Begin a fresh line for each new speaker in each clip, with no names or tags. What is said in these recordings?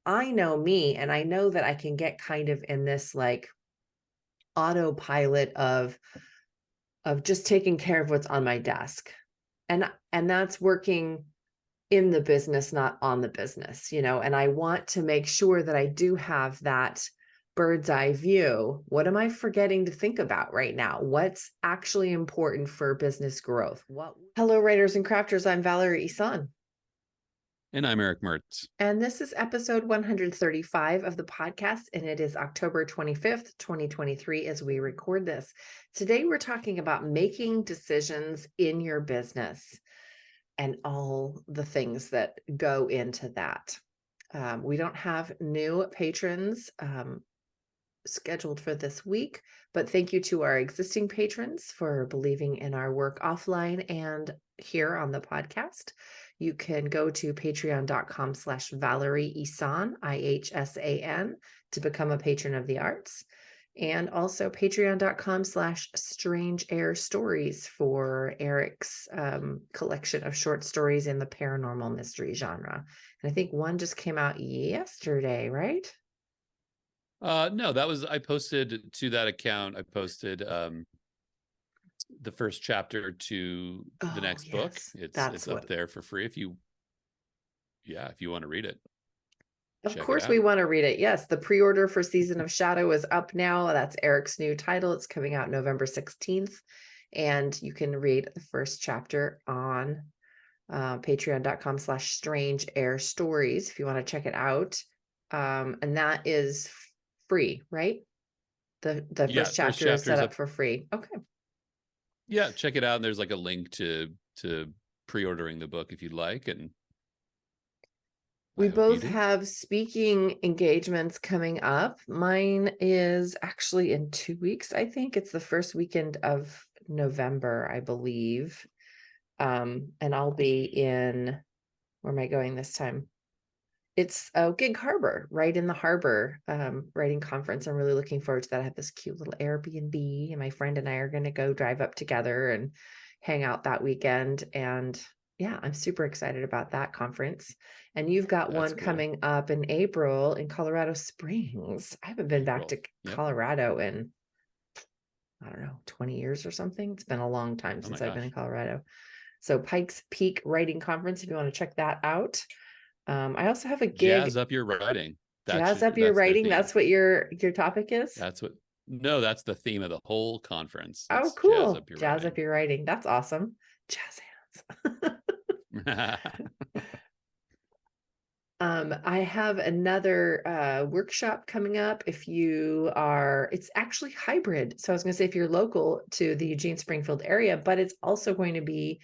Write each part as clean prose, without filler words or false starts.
I know me, and I know that I can get kind of in this like autopilot of just taking care of what's on my desk. And that's working in the business, not on the business, and I want to make sure that I do have that bird's eye view. What am I forgetting to think about right now? What's actually important for business growth? Hello, writers and crafters. I'm Valerie Isan.
And I'm Erick Mertz.
And this is episode 135 of the podcast, and it is October 25th, 2023, as we record this. Today, we're talking about making decisions in your business and all the things that go into that. We don't have new patrons scheduled for this week, but thank you to our existing patrons for believing in our work offline and here on the podcast. You can go to patreon.com/Valerie Isan, IHSAN, to become a patron of the arts. And also patreon.com/Strange Air Stories for Erick's collection of short stories in the paranormal mystery genre. And I think one just came out yesterday, right?
No, I posted to that account. I posted the first chapter to the next book. It's up there for free if you want to read it.
Of course, we want to read it. Yes, the pre-order for Season of Shadow is up now. That's Erick's new title. It's coming out November 16th. And you can read the first chapter on patreon.com/Strange Air Stories if you want to check it out. And that is free, right? The first chapter is set up for free. Okay.
Yeah, check it out. And there's like a link to pre-ordering the book if you'd like. And
we both have speaking engagements coming up. Mine is actually in 2 weeks. I think it's the first weekend of November, I believe. And I'll be in, where am I going this time? It's Gig Harbor, right in the harbor writing conference. I'm really looking forward to that. I have this cute little Airbnb, and my friend and I are going to go drive up together and hang out that weekend. And yeah, I'm super excited about that conference. And you've got one coming up in April in Colorado Springs. I haven't been back to Colorado in, I don't know, 20 years or something. It's been a long time since I've been in Colorado. So Pike's Peak Writing Conference, if you want to check that out. I also have a gig.
Jazz up your writing.
Jazz up your writing. That's what your topic is?
That's the theme of the whole conference.
Oh, cool. Jazz up your writing. That's awesome. Jazz hands. I have another workshop coming up. It's actually hybrid. So I was going to say, if you're local to the Eugene Springfield area, but it's also going to be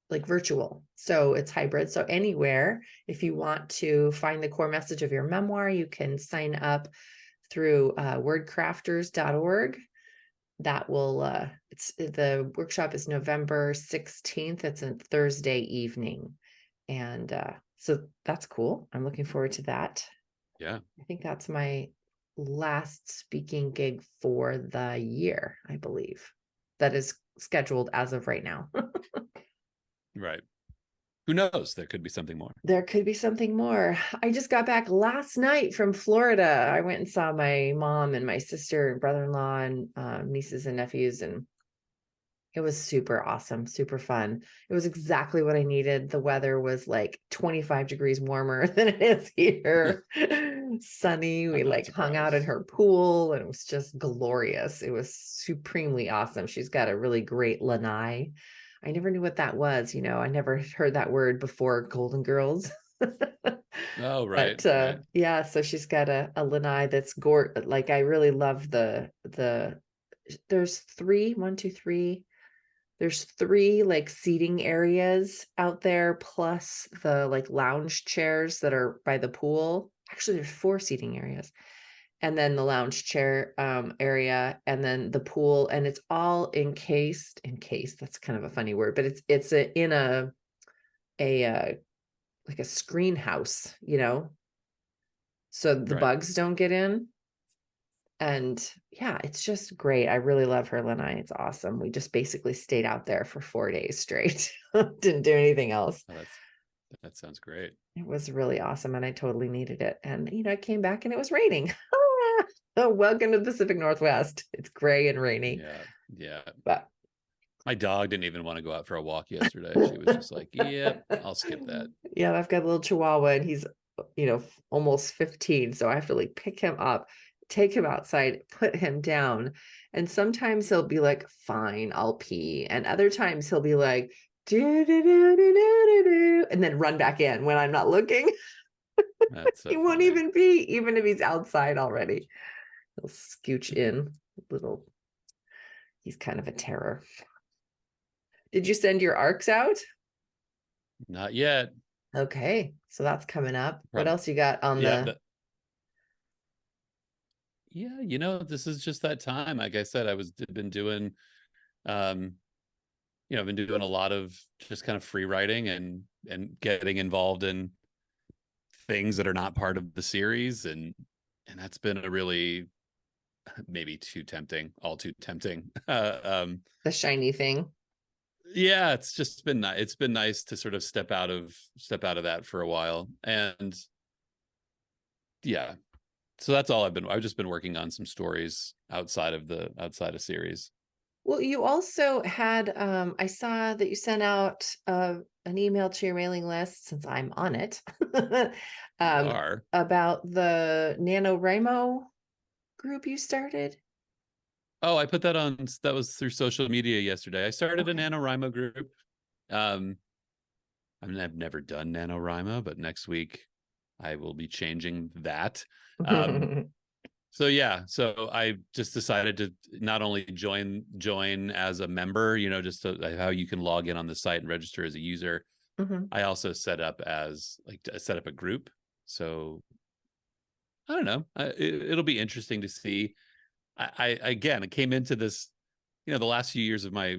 like virtual. So it's hybrid. So anywhere, if you want to find the core message of your memoir, you can sign up through wordcrafters.org. That will, the workshop is November 16th. It's a Thursday evening. And so that's cool. I'm looking forward to that.
Yeah.
I think that's my last speaking gig for the year, I believe. That is scheduled as of right now.
Right. Who knows? There could be something more.
There could be something more. I just got back last night from Florida. I went and saw my mom and my sister and brother-in-law and nieces and nephews, and it was super awesome, super fun. It was exactly what I needed. The weather was like 25 degrees warmer than it is here. Sunny. We hung out at her pool, and it was just glorious. It was supremely awesome. She's got a really great lanai. I never knew what that was. I never heard that word before Golden Girls.
Oh, right.
But yeah, so she's got a lanai that's gorgeous. Like, I really love there's three like seating areas out there, plus the like lounge chairs that are by the pool. Actually, there's 4 seating areas. And then the lounge chair area, and then the pool, and it's all encased. That's kind of a funny word, but it's in a like a screen house, so the bugs don't get in. And yeah, it's just great. I really love her lanai. It's awesome. We just basically stayed out there for 4 days straight. Didn't do anything else.
That sounds great.
It was really awesome, and I totally needed it. And, I came back and it was raining. Oh, welcome to the Pacific Northwest. It's gray and rainy.
Yeah. Yeah.
But
my dog didn't even want to go out for a walk yesterday. She was just like, yep, I'll skip that.
Yeah, I've got a little Chihuahua, and he's, almost 15. So I have to like pick him up, take him outside, put him down. And sometimes he'll be like, fine, I'll pee. And other times he'll be like, do, do, do, do, do, do, do, and then run back in when I'm not looking.
That's so
He won't
funny.
even pee, even if he's outside already. He'll scooch in little. He's kind of a terror. Did you send your arcs out?
Not yet.
Okay, so that's coming up. What else you got on
Yeah, this is just that time. Like I said, been doing I've been doing a lot of just kind of free writing and getting involved in things that are not part of the series, and that's been a really maybe all too tempting.
The shiny thing.
Yeah, it's been nice to sort of step out of that for a while. And yeah, so that's all I've just been working on some stories outside of series.
Well, you also had I saw that you sent out an email to your mailing list, since I'm on it, about the NaNoWriMo group you started.
Oh, I put that on. That was through social media yesterday. I started a NaNoWriMo group. I've never done NaNoWriMo, but next week I will be changing that. So yeah, so I just decided to not only join as a member, just how you can log in on the site and register as a user. I also set up a group. So I don't know. It'll be interesting to see. I came into this, the last few years of my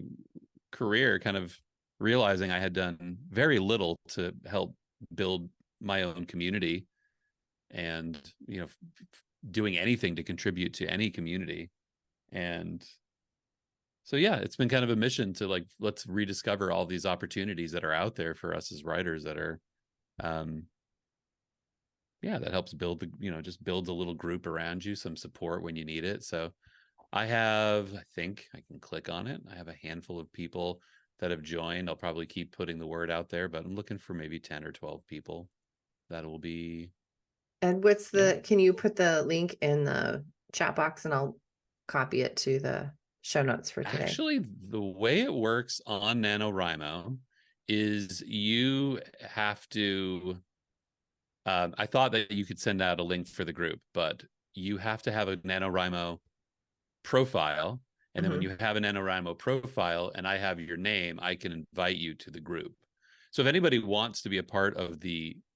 career kind of realizing I had done very little to help build my own community, and doing anything to contribute to any community. And so yeah, it's been kind of a mission to let's rediscover all these opportunities that are out there for us as writers that are that helps build just builds a little group around you, some support when you need it. So I think I can click on it. I have a handful of people that have joined. I'll probably keep putting the word out there, but I'm looking for maybe 10 or 12 people that will be.
And can you put the link in the chat box, and I'll copy it to the show notes for today?
Actually, the way it works on NaNoWriMo is you have to, I thought that you could send out a link for the group, but you have to have a NaNoWriMo profile. And then when you have a NaNoWriMo profile and I have your name, I can invite you to the group. So if anybody wants to be a part of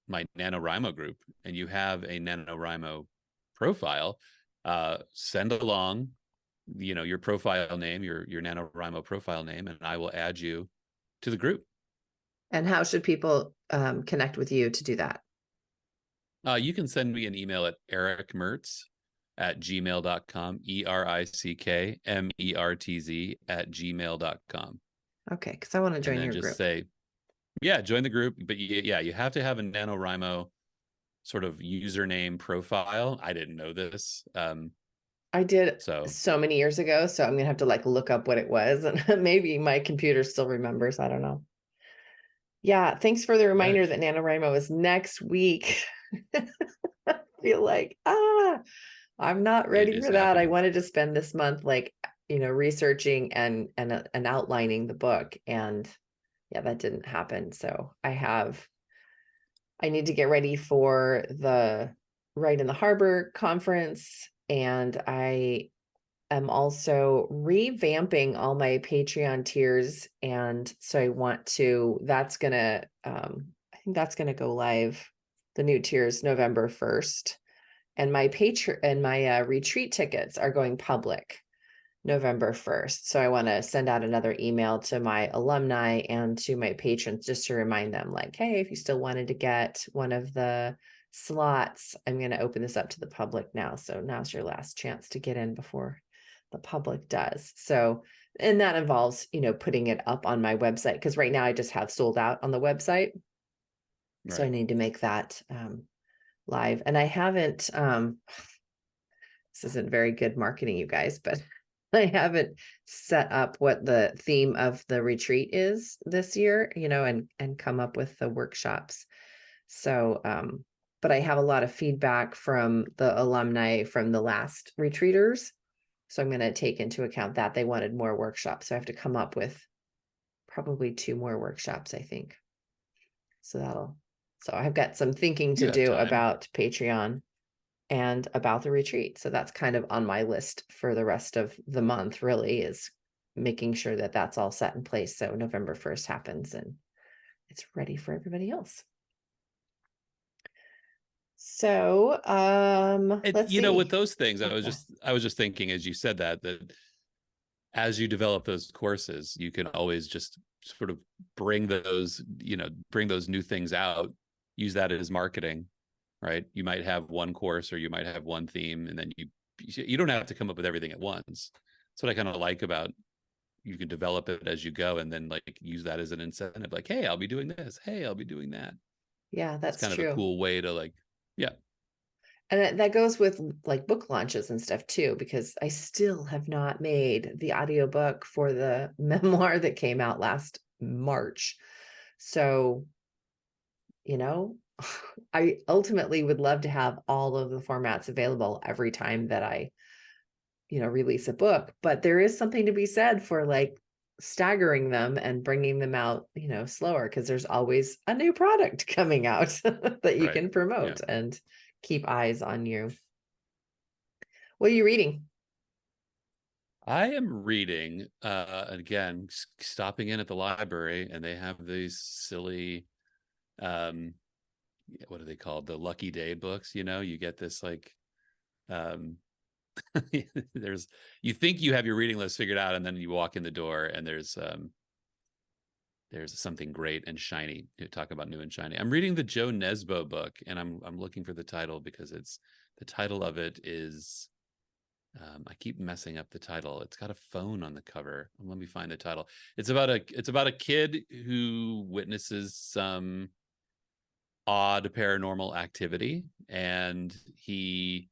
my NaNoWriMo group and you have a NaNoWriMo profile, send along, your profile name, your NaNoWriMo profile name, and I will add you to the group.
And how should people connect with you to do that?
You can send me an email at erickmertz@gmail.com, ERICKMERTZ@gmail.com.
Okay, because I want to join your
group.
Just
say, join the group. But you have to have a NaNoWriMo sort of username profile. I didn't know this.
I did so many years ago, so I'm gonna have to look up what it was, and maybe my computer still remembers. I don't know. Yeah, thanks for the reminder that NaNoWriMo is next week. I feel like I'm not ready for that. I wanted to spend this month researching and outlining the book, and that didn't happen. So I need to get ready for the Right in the Harbor conference, and I am also revamping all my Patreon tiers, and so I think that's gonna go live. The new tiers November 1st, and my retreat tickets are going public November 1st. So I want to send out another email to my alumni and to my patrons just to remind them, hey, if you still wanted to get one of the slots, I'm going to open this up to the public now. So now's your last chance to get in before the public does. So, and that involves, putting it up on my website, because right now I just have sold out on the website. So I need to make that live. And I haven't, this isn't very good marketing, you guys, but I haven't set up what the theme of the retreat is this year, and come up with the workshops. So, but I have a lot of feedback from the alumni from the last retreaters. So I'm going to take into account that they wanted more workshops. So I have to come up with probably 2 more workshops, I think. So I've got some thinking to do about Patreon and about the retreat. So that's kind of on my list for the rest of the month, really, is making sure that that's all set in place. So November 1st happens and it's ready for everybody else. So, let's see.
With those things, I was just thinking, as you said that as you develop those courses, you can always just sort of bring those new things out, use that as marketing, right? You might have one course or you might have one theme, and then you don't have to come up with everything at once. That's what I kind of like about, you can develop it as you go and then like use that as an incentive, like, hey, I'll be doing this, hey, I'll be doing that.
Yeah, that's
kind
true.
of a cool way to like, yeah.
And that goes with like book launches and stuff too, because I still have not made the audiobook for the memoir that came out last March. So, I ultimately would love to have all of the formats available every time that I, release a book, but there is something to be said for like staggering them and bringing them out, slower, because there's always a new product coming out that you can promote and keep eyes on you. What are you reading?
I am reading, again, stopping in at the library, and they have these silly, what are they called? The Lucky Day books. You get this like, you think you have your reading list figured out, and then you walk in the door and there's something great and shiny. You talk about new and shiny. I'm reading the Joe Nesbo book, and I'm looking for the title, because the title of it is, I keep messing up the title. It's got a phone on the cover. Let me find the title. It's about a kid who witnesses some odd paranormal activity, and he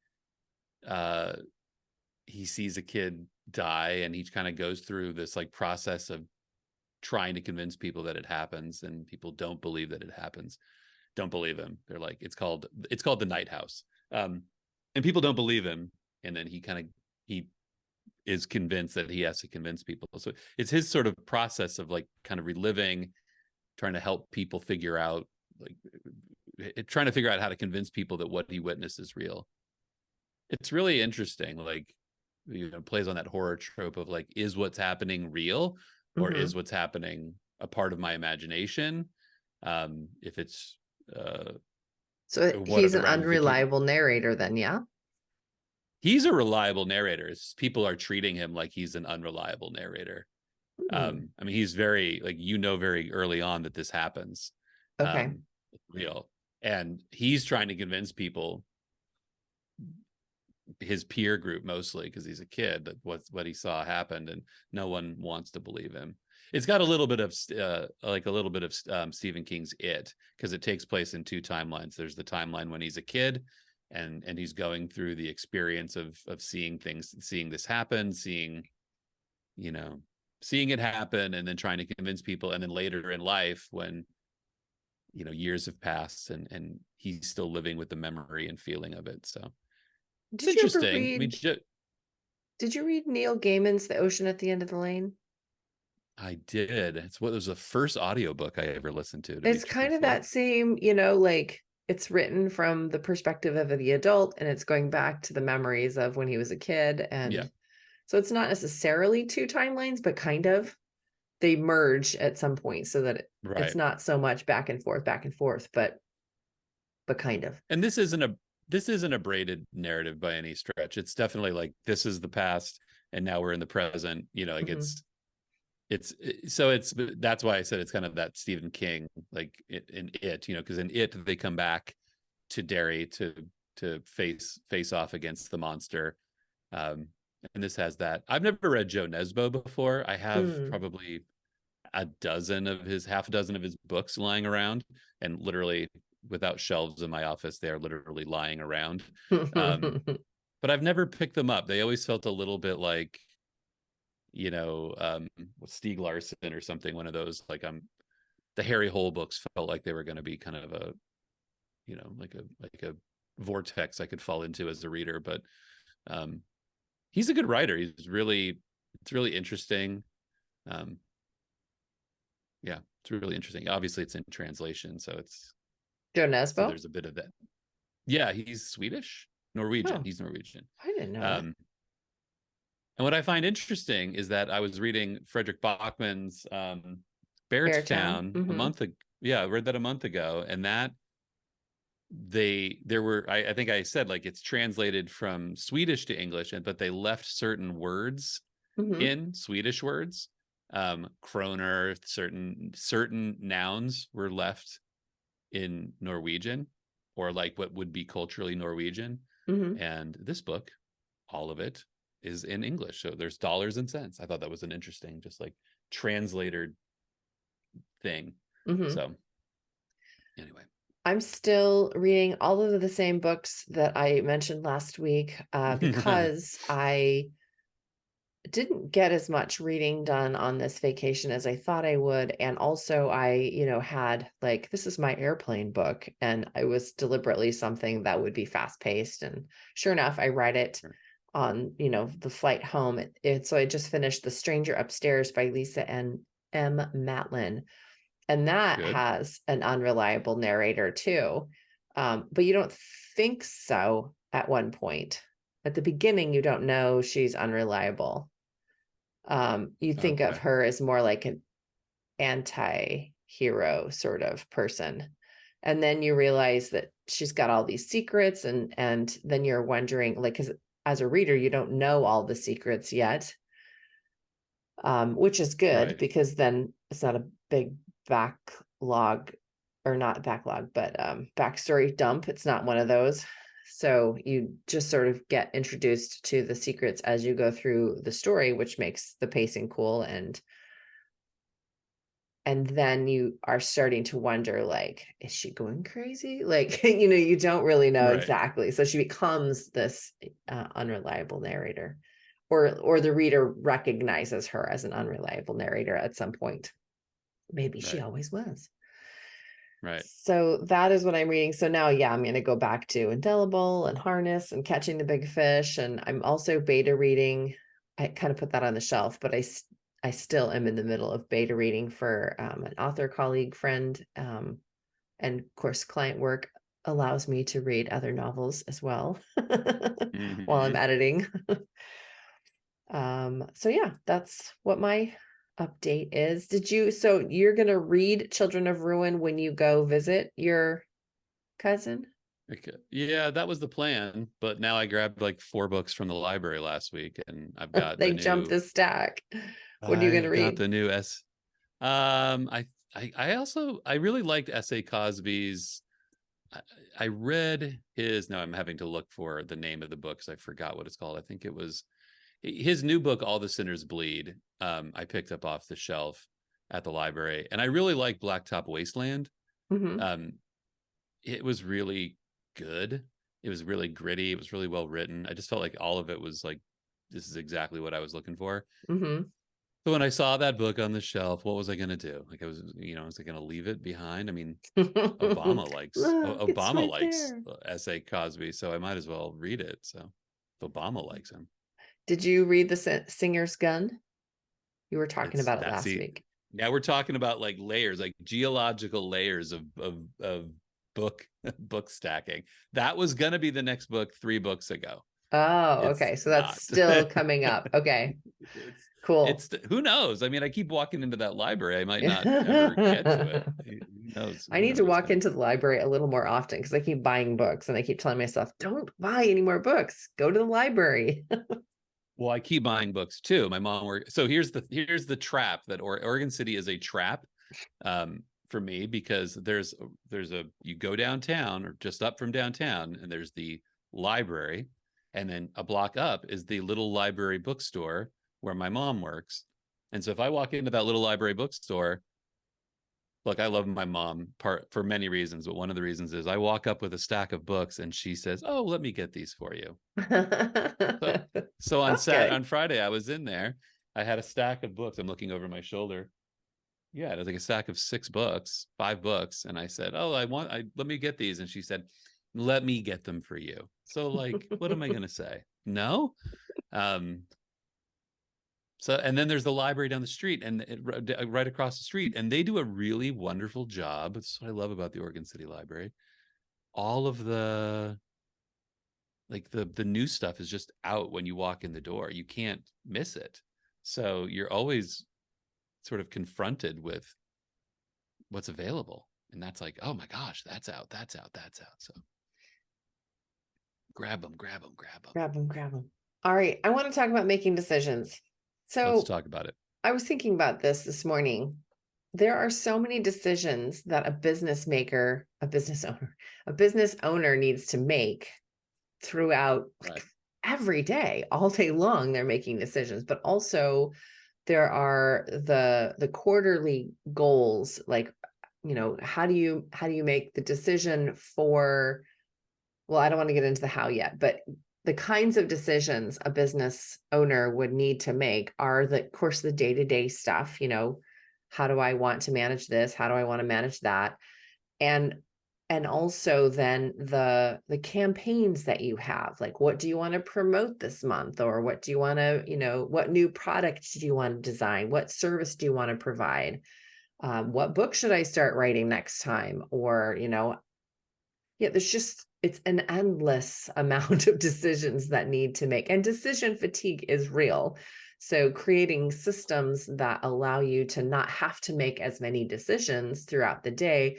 sees a kid die, and he kind of goes through this like process of trying to convince people that it happens, and people don't believe that it happens, don't believe him. They're like, it's called the Night House, and people don't believe him, and then he is convinced that he has to convince people. So it's his sort of process of like kind of reliving, trying to help people figure out, like trying to figure out how to convince people that what he witnessed is real. It's really interesting. Like, plays on that horror trope of like, is what's happening real, or is what's happening a part of my imagination? If it's
so he's an unreliable narrator then, yeah?
He's a reliable narrator. People are treating him like he's an unreliable narrator. I mean, he's very like, very early on that this happens.
Okay.
Real. And he's trying to convince people, his peer group mostly, because he's a kid, that what he saw happened, and no one wants to believe him. It's got a little bit of Stephen King's It, because it takes place in 2 timelines. There's the timeline when he's a kid, and he's going through the experience of seeing this happen, seeing it happen, and then trying to convince people. And then later in life, when years have passed, and he's still living with the memory and feeling of it. So it's interesting.
Did you read Neil Gaiman's The Ocean at the End of the Lane?
I did. It was the first audiobook I ever listened to
it's kind of that same, like, it's written from the perspective of the adult, and it's going back to the memories of when he was a kid. And so it's not necessarily 2 timelines, but kind of they merge at some point, so that it's not so much back and forth, but kind of.
And this isn't a braided narrative by any stretch. It's definitely like, this is the past and now we're in the present, like that's why I said it's kind of that Stephen King, like in It, because in It, they come back to Derry to face off against the monster. And this has that. I've never read Joe Nesbo before. I have probably half a dozen of his books lying around, and literally without shelves in my office, they are literally lying around. But I've never picked them up. They always felt a little bit like, Stieg Larsson or something, one of those, like, the Harry Hole books felt like they were going to be kind of a, like a vortex I could fall into as a reader. But he's a good writer. It's really interesting. Yeah, it's really interesting. Obviously it's in translation, so
Joe Nesbo?
there's a bit of that. Yeah, he's Swedish, Norwegian.
Oh,
he's Norwegian.
I didn't know that.
And what I find interesting is that I was reading Frederick Bachman's Beartown a month ago. Yeah, I read that a month ago, and that I think I said, like, it's translated from Swedish to English, but they left certain words in Swedish words. Kroner, certain nouns were left in Norwegian, or like what would be culturally Norwegian. And this book, all of it is in English. So there's dollars and cents. I thought that was an interesting, just like, translator thing. So anyway,
I'm still reading all of the same books that I mentioned last week, because I didn't get as much reading done on this vacation as I thought I would. And also I, had, like, this is my airplane book, and I was deliberately something that would be fast paced. And sure enough, I read it on, the flight home. So I just finished The Stranger Upstairs by Lisa and M. Matlin. And that has an unreliable narrator too. But you don't think so at one point. At the beginning, you don't know she's unreliable. You think of her as more like an anti-hero sort of person. And then you realize that she's got all these secrets, and then you're wondering, like, because as a reader, you don't know all the secrets yet. Which is good, because then it's not a big backlog, or not backlog, but backstory dump. It's not one of those. So you just sort of get introduced to the secrets as you go through the story, which makes the pacing cool. And then you are starting to wonder, like, is she going crazy? Like, you don't really know exactly. So she becomes this unreliable narrator, or the reader recognizes her as an unreliable narrator at some point. Maybe she always was.
Right.
So that is what I'm reading. So now, I'm going to go back to Indelible and Harness and Catching the Big Fish. And I'm also beta reading. I kind of put that on the shelf, but I still am in the middle of beta reading for an author colleague friend. And of course, client work allows me to read other novels as well while I'm editing. So that's what my update is. So you're going to read Children of Ruin when you go visit your cousin?
Okay. Yeah, that was the plan, but now I grabbed like 4 books from the library last week, and I've got
they jumped the stack. What are you going to read?
Got the new I really liked S.A. Cosby's. I read his. Now I'm having to look for the name of the book because I forgot what it's called. I think it was his new book, All the Sinners Bleed. I picked up off the shelf at the library, and I really like Blacktop Wasteland. It was really good. It was really gritty. It was really well written. I just felt like all of it was like, this is exactly what I was looking for. So when I saw that book on the shelf, what was I going to do? Like, was I going to leave it behind? I mean, Obama likes S.A. Cosby, so I might as well read it. So if Obama likes him.
Did you read The Singer's Gun? You were talking about it last week.
Yeah, we're talking about like layers, like geological layers of book stacking. That was going to be the next book 3 books ago.
Oh, okay. So that's still coming up. Okay. Cool.
Who knows? I mean, I keep walking into that library. I might not ever get to it. Who knows?
I need to walk into the library a little more often, because I keep buying books, and I keep telling myself, don't buy any more books. Go to the library.
Well, I keep buying books too. My mom worked. So here's the trap that Oregon City is a trap for me, because there's you go downtown or just up from downtown, and there's the library, and then a block up is the little library bookstore where my mom works. And so if I walk into that little library bookstore, look, I love my mom for many reasons, but one of the reasons is I walk up with a stack of books and she says, "Oh, let me get these for you." So on Friday, I was in there. I had a stack of books. I'm looking over my shoulder. Yeah, it was like a stack of 5 books. And I said, "Oh, let me get these." And she said, "Let me get them for you." So like, what am I going to say? No. So, and then there's the library down the street and right across the street, and they do a really wonderful job. That's what I love about the Oregon City Library. All of the new stuff is just out when you walk in the door. You can't miss it. So you're always sort of confronted with what's available. And that's like, oh my gosh, that's out. So grab them.
All right. I want to talk about making decisions. So
let's talk about it.
I was thinking about this morning. There are so many decisions that a business owner needs to make throughout every day, all day long. They're making decisions, but also there are the quarterly goals. Like, how do you make the decision for, well, I don't want to get into the how yet, but the kinds of decisions a business owner would need to make are of course, the day-to-day stuff. How do I want to manage this? How do I want to manage that? And also then the campaigns that you have, like, what do you want to promote this month? Or what do you want to, what new product do you want to design? What service do you want to provide? What book should I start writing next time? Or, it's an endless amount of decisions that need to make, and decision fatigue is real. So creating systems that allow you to not have to make as many decisions throughout the day,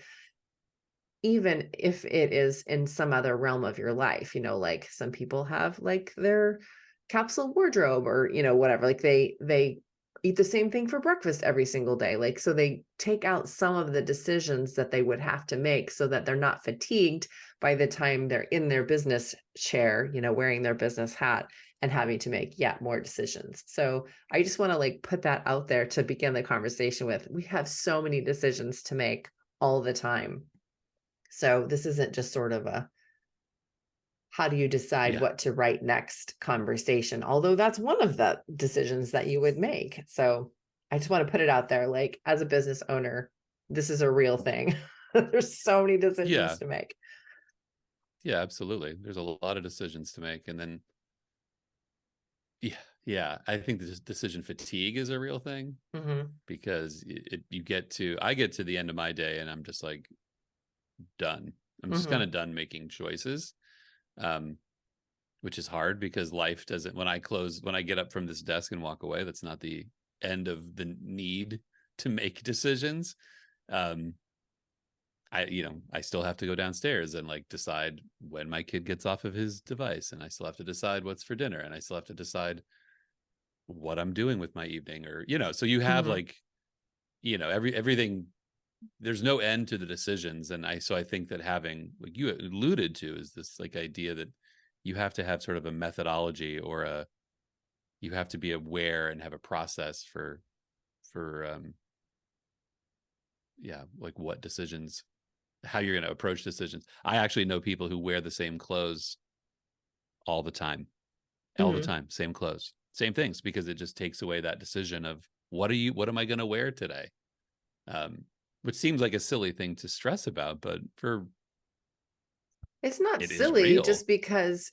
even if it is in some other realm of your life, like some people have like their capsule wardrobe or, whatever, like they eat the same thing for breakfast every single day. Like, so they take out some of the decisions that they would have to make so that they're not fatigued by the time they're in their business chair, wearing their business hat and having to make more decisions. So I just want to like put that out there to begin the conversation with. We have so many decisions to make all the time. So this isn't just sort of a, how do you decide what to write next conversation? Although that's one of the decisions that you would make. So I just want to put it out there. Like, as a business owner, this is a real thing. There's so many decisions to make.
Yeah, absolutely. There's a lot of decisions to make. And then, I think the decision fatigue is a real thing, because I get to the end of my day and I'm just like done. I'm just kind of done making choices. Which is hard because life doesn't, when I get up from this desk and walk away, that's not the end of the need to make decisions. I still have to go downstairs and like decide when my kid gets off of his device, and I still have to decide what's for dinner, and I still have to decide what I'm doing with my evening, or, so you have like, everything, there's no end to the decisions. And I think that having, like you alluded to, is this like idea that you have to have sort of a methodology, or you have to be aware and have a process for like what decisions, how you're going to approach decisions. I actually know people who wear the same clothes all the time, same clothes, same things, because it just takes away that decision of what am I going to wear today? Which seems like a silly thing to stress about, but
it's not silly just because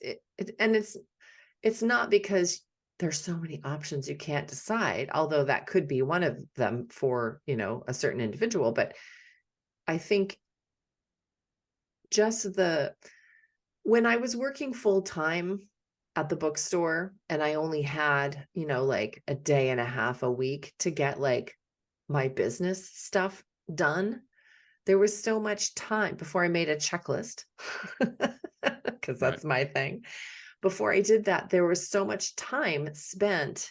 it's not because there's so many options you can't decide, although that could be one of them for, a certain individual. But I think just when I was working full time at the bookstore and I only had, like a day and a half a week to get like my business stuff done, there was so much time before I made a checklist, because that's my thing. Before I did that, there was so much time spent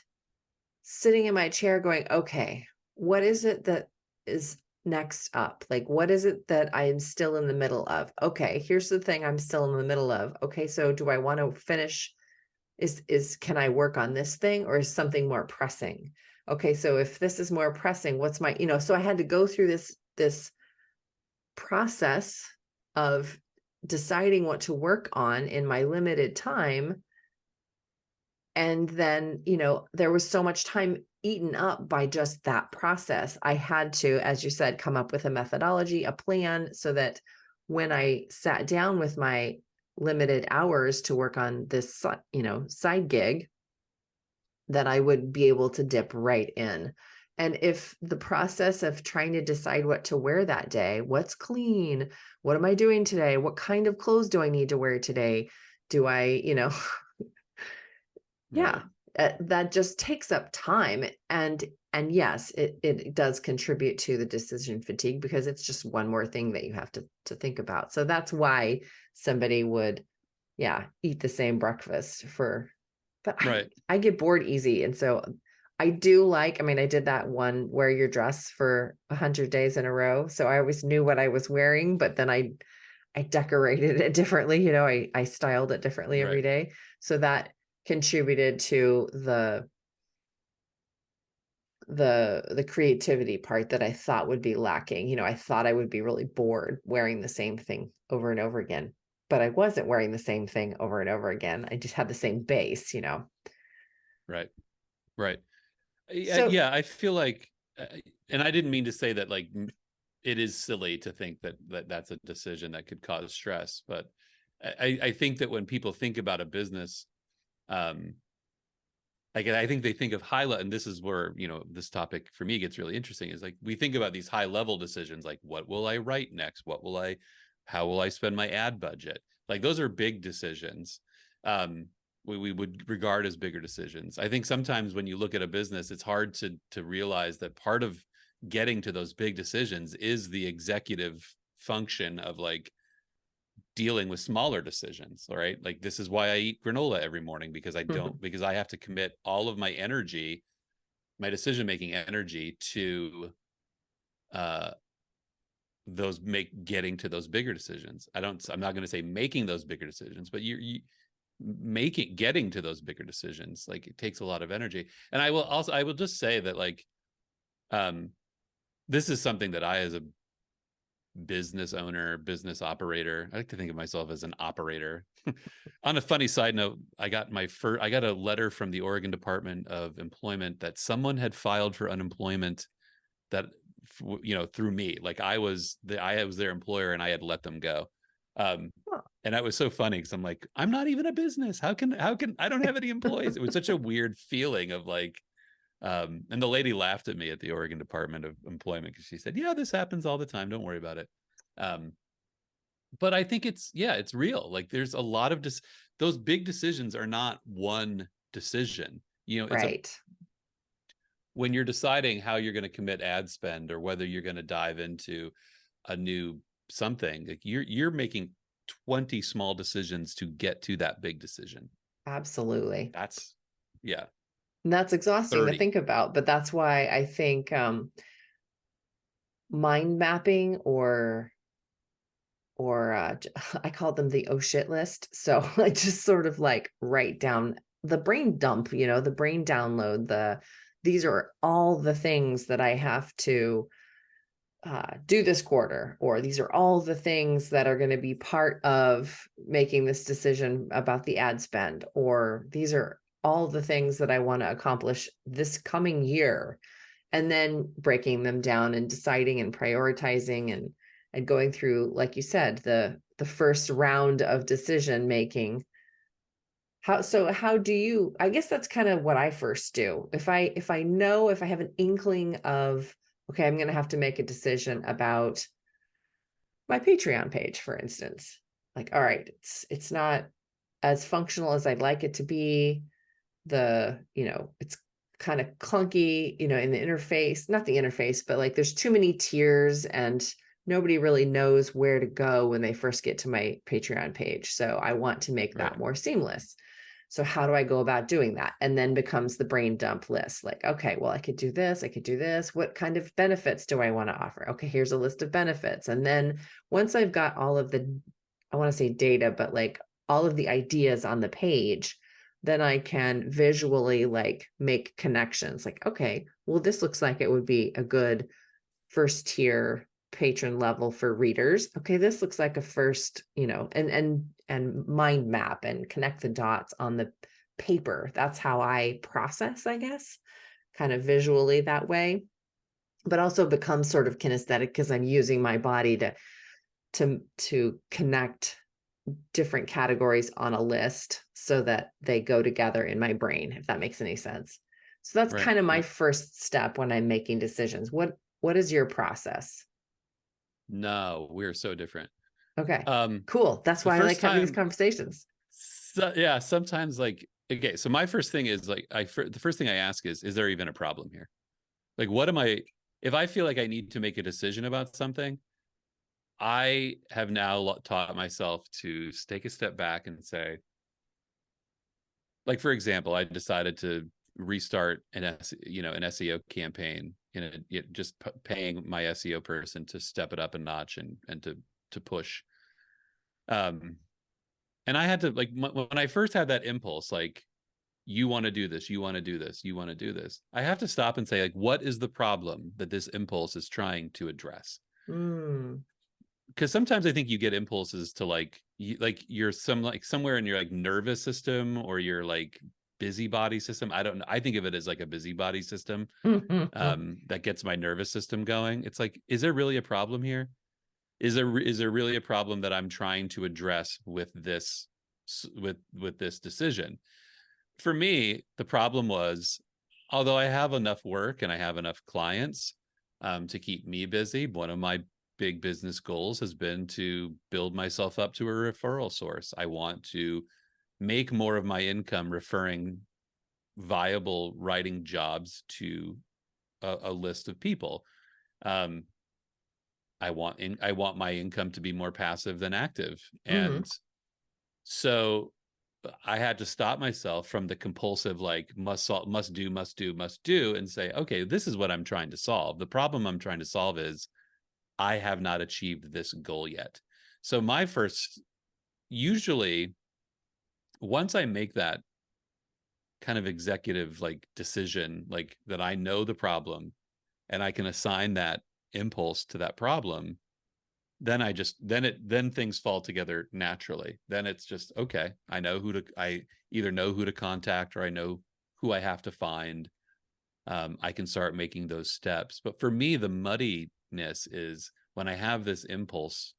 sitting in my chair going, okay, what is it that is next up? Like, what is it that I am still in the middle of? Okay, here's the thing I'm still in the middle of. Okay, so do I want to finish? Can I work on this thing, or is something more pressing? okay, so if this is more pressing, what's my, so I had to go through this process of deciding what to work on in my limited time. And then, there was so much time eaten up by just that process. I had to, as you said, come up with a methodology, a plan, so that when I sat down with my limited hours to work on this, side gig, that I would be able to dip right in. And if the process of trying to decide what to wear that day, what's clean, what am I doing today? What kind of clothes do I need to wear today? Do I, yeah, that just takes up time. And yes, it does contribute to the decision fatigue, because it's just one more thing that you have to think about. So that's why somebody would, eat the same breakfast but
Right.
I get bored easy. And so I do I did that one, wear your dress for 100 days in a row. So I always knew what I was wearing, but then I decorated it differently. I styled it differently every
Right.
day. So that contributed to the creativity part that I thought would be lacking. I thought I would be really bored wearing the same thing over and over again, but I wasn't wearing the same thing over and over again. I just had the same base.
Right. Right.
So
Yeah, I feel like, and I didn't mean to say that, like, it is silly to think that that's a decision that could cause stress, but I think that when people think about a business, like, I think they think of and this is where, this topic for me gets really interesting, is like, we think about these high level decisions, like, what will I write next? How will I spend my ad budget? Like, those are big decisions. We would regard as bigger decisions. I think sometimes when you look at a business, it's hard to realize that part of getting to those big decisions is the executive function of, like, dealing with smaller decisions. All right, like, this is why I eat granola every morning, because I have to commit all of my energy, my decision making energy, to getting to those bigger decisions. I'm not going to say making those bigger decisions, but you getting to those bigger decisions, like, it takes a lot of energy. And I will just say that, like, this is something that I, as a business owner, business operator, I like to think of myself as an operator. On a funny side note, I got a letter from the Oregon Department of Employment that someone had filed for unemployment, that, through me. Like, I was their employer, and I had let them go. And that was so funny, because I'm like, I'm not even a business. How can I don't have any employees? It was such a weird feeling of, like, and the lady laughed at me at the Oregon Department of Employment, because she said, yeah, this happens all the time, don't worry about it. But I think it's real. Like, there's a lot of those big decisions are not one decision.
right.
When you're deciding how you're going to commit ad spend, or whether you're going to dive into a new something, like, you're making 20 small decisions to get to that big decision.
Absolutely.
That's
And that's exhausting
30.
to think about, but that's why I think mind mapping, or I call them the oh shit list. So I just sort of, like, write down the brain dump, the brain download, these are all the things that I have to do this quarter, or these are all the things that are going to be part of making this decision about the ad spend, or these are all the things that I want to accomplish this coming year. And then breaking them down and deciding and prioritizing, and going through, like you said, the first round of decision making. How do you, I guess that's kind of what I first do. If I have an inkling of, okay, I'm going to have to make a decision about my Patreon page, for instance. Like, all right, it's not as functional as I'd like it to be. It's kind of clunky, in the interface, not the interface, but, like, there's too many tiers, and nobody really knows where to go when they first get to my Patreon page. So I want to make that more seamless. So how do I go about doing that? And then becomes the brain dump list. Like, okay, well, I could do this. I could do this. What kind of benefits do I want to offer? Okay, here's a list of benefits. And then once I've got all of the, I want to say data, but, like, all of the ideas on the page, then I can visually, like, make connections. Like, okay, well, this looks like it would be a good first tier patron level for readers. Okay, this looks like a first, and mind map and connect the dots on the paper. That's how I process, I guess, kind of visually that way, but also become sort of kinesthetic because I'm using my body to connect different categories on a list so that they go together in my brain, if that makes any sense. So that's kind of my first step when I'm making decisions. What is your process?
No, we're so different.
Okay. Cool. That's why I like having these conversations.
So, yeah, sometimes okay, so my first thing is the first thing I ask is there even a problem here? Like, if I feel like I need to make a decision about something, I have now taught myself to take a step back and say, like, for example, I decided to restart an SEO campaign, just paying my SEO person to step it up a notch and to push. And I had to, like, when I first had that impulse, like, you want to do this, you want to do this, you want to do this, I have to stop and say, like, what is the problem that this impulse is trying to address? Because sometimes I think you get impulses to you're somewhere in your like nervous system or your like busybody system. I don't know. I think of it as like a busybody system that gets my nervous system going. It's like, is there really a problem here? Is there really a problem that I'm trying to address with this decision? For me, the problem was, although I have enough work and I have enough clients to keep me busy, one of my big business goals has been to build myself up to a referral source. I want to make more of my income referring viable writing jobs to a list of people. I want my income to be more passive than active. And so I had to stop myself from the compulsive, like, must do, and say, okay, this is what I'm trying to solve. The problem I'm trying to solve is I have not achieved this goal yet. So usually once I make that kind of executive like decision, like that I know the problem and I can assign that impulse to that problem, then then things fall together naturally. Then it's just, okay, I either know who to contact or I know who I have to find. I can start making those steps. But for me, the muddiness is when I have this impulse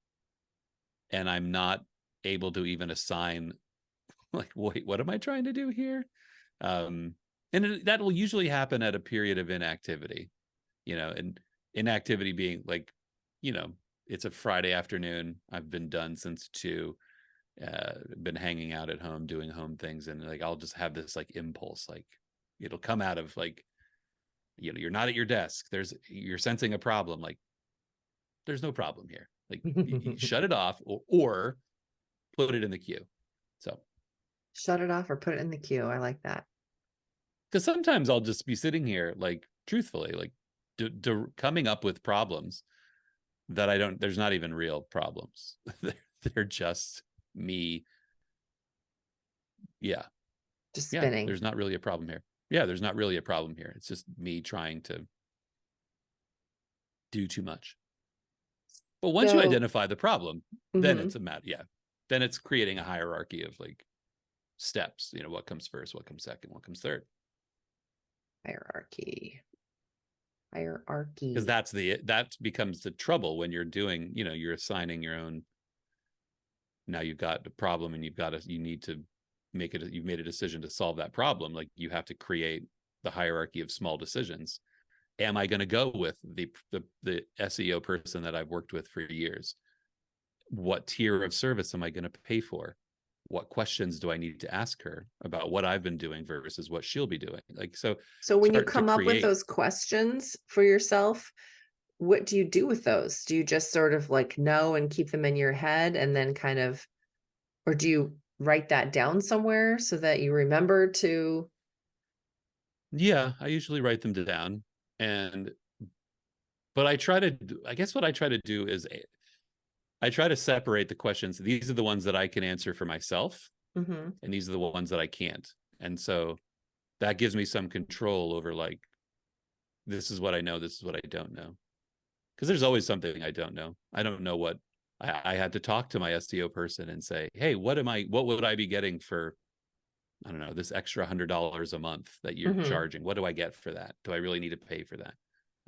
and I'm not able to even assign, like, wait, what am I trying to do here? And that will usually happen at a period of inactivity, and inactivity being like, it's a Friday afternoon. I've been done since 2, been hanging out at home, doing home things. And like, I'll just have this like impulse, like it'll come out of like, you're not at your desk. You're sensing a problem. Like, there's no problem here. Like, you shut it off or put it in the queue. So
shut it off or put it in the queue. I like that.
Because sometimes I'll just be sitting here, like, truthfully, like coming up with problems that there's not even real problems. They're just me. Yeah.
Just spinning.
There's not really a problem here. Yeah, there's not really a problem here. It's just me trying to do too much. But once you identify the problem, then it's a matter. Yeah. Then it's creating a hierarchy of like steps. What comes first, what comes second, what comes third.
Hierarchy.
Because that becomes the trouble when you're doing, you're assigning your own. Now you've got the problem and you need to you've made a decision to solve that problem. Like, you have to create the hierarchy of small decisions. Am I going to go with the SEO person that I've worked with for years? What tier of service am I going to pay for? What questions do I need to ask her about what I've been doing versus what she'll be doing? Like, so
when you come up with those questions for yourself, what do you do with those? Do you just sort of like know and keep them in your head and then kind of, or do you write that down somewhere so that you remember to?
Yeah, I usually write them down. But I guess what I try to do is I try to separate the questions. These are the ones that I can answer for myself, and these are the ones that I can't. And so that gives me some control over, like, this is what I know, this is what I don't know. Because there's always something I don't know. I don't know what I had to talk to my SEO person and say, hey, what would I be getting for, I don't know, this extra $100 a month that you're charging? What do I get for that? Do I really need to pay for that?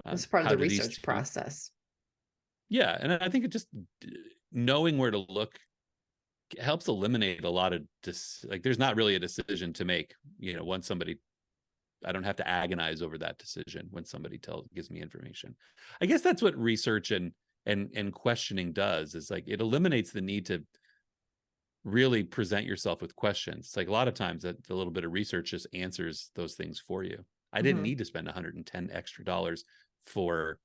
It's part of the research process.
Yeah. And I think it just knowing where to look helps eliminate a lot of like, there's not really a decision to make, you know, once somebody, I don't have to agonize over that decision when somebody gives me information. I guess that's what research and questioning does, is like, it eliminates the need to really present yourself with questions. It's like a lot of times that the little bit of research just answers those things for you. I didn't need to spend $110 extra for,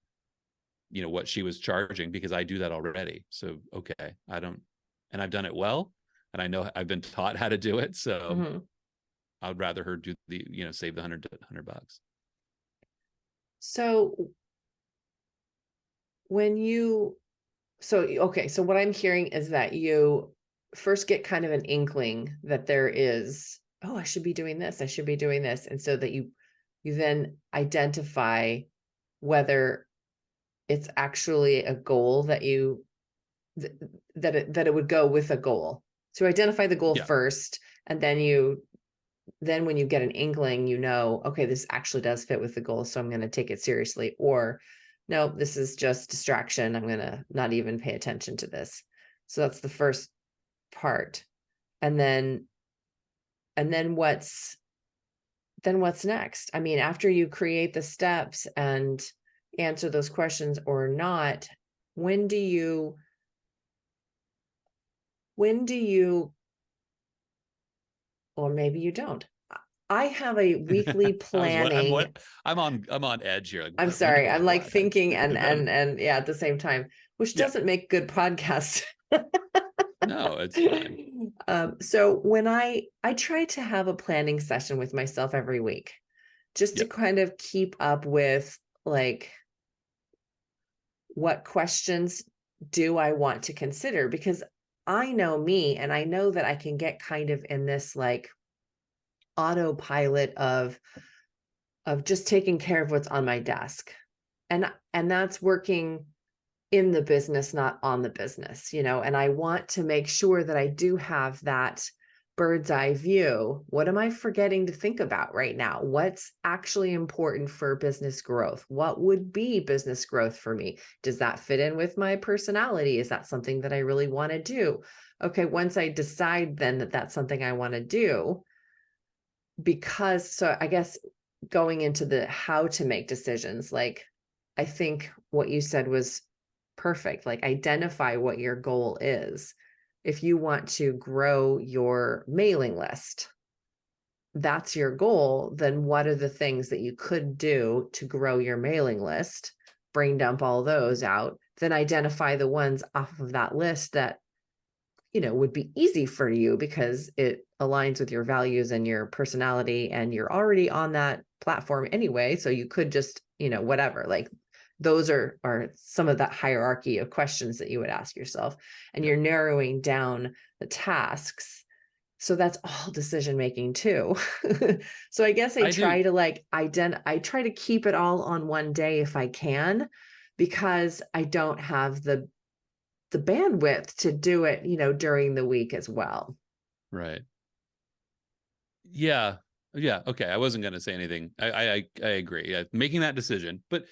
you know, what she was charging, because I do that already. So, okay, and I've done it well, and I know I've been taught how to do it. So I would rather her do the, you know, save the $100.
So so what I'm hearing is that you first get kind of an inkling that there is, oh, I should be doing this, I should be doing this. And so that you then identify whether it's actually a goal that that it would go with a goal. So identify the goal first, and then when you get an inkling, you know, okay, this actually does fit with the goal, so I'm going to take it seriously. Or no, this is just distraction, I'm going to not even pay attention to this. So that's the first part. And then what's next? I mean, after you create the steps and answer those questions or not, when do you or maybe you don't. I have a weekly planning.
I'm on edge here. Like,
I'm sorry. I'm like thinking and yeah, at the same time, which doesn't make good podcasts.
No, it's fine.
So when I try to have a planning session with myself every week, just to kind of keep up with, like, what questions do I want to consider? Because I know me, and I know that I can get kind of in this like autopilot of just taking care of what's on my desk. And that's working in the business, not on the business, you know, and I want to make sure that I do have that bird's eye view. What am I forgetting to think about right now? What's actually important for business growth? What would be business growth for me? Does that fit in with my personality? Is that something that I really want to do? Okay, once I decide then that that's something I want to do, so I guess going into the how to make decisions, like, I think what you said was perfect. Like, identify what your goal is. If you want to grow your mailing list, that's your goal, then what are the things that you could do to grow your mailing list? Brain dump all those out, then identify the ones off of that list that, you know, would be easy for you because it aligns with your values and your personality, and you're already on that platform anyway. So you could just, you know, whatever, like, those are some of that hierarchy of questions that you would ask yourself, and you're narrowing down the tasks. So that's all decision making too. So I guess I try to keep it all on one day if I can, because I don't have the bandwidth to do it, you know, during the week as well.
Right. Yeah. Okay. I wasn't going to say anything. I agree. Yeah, making that decision, but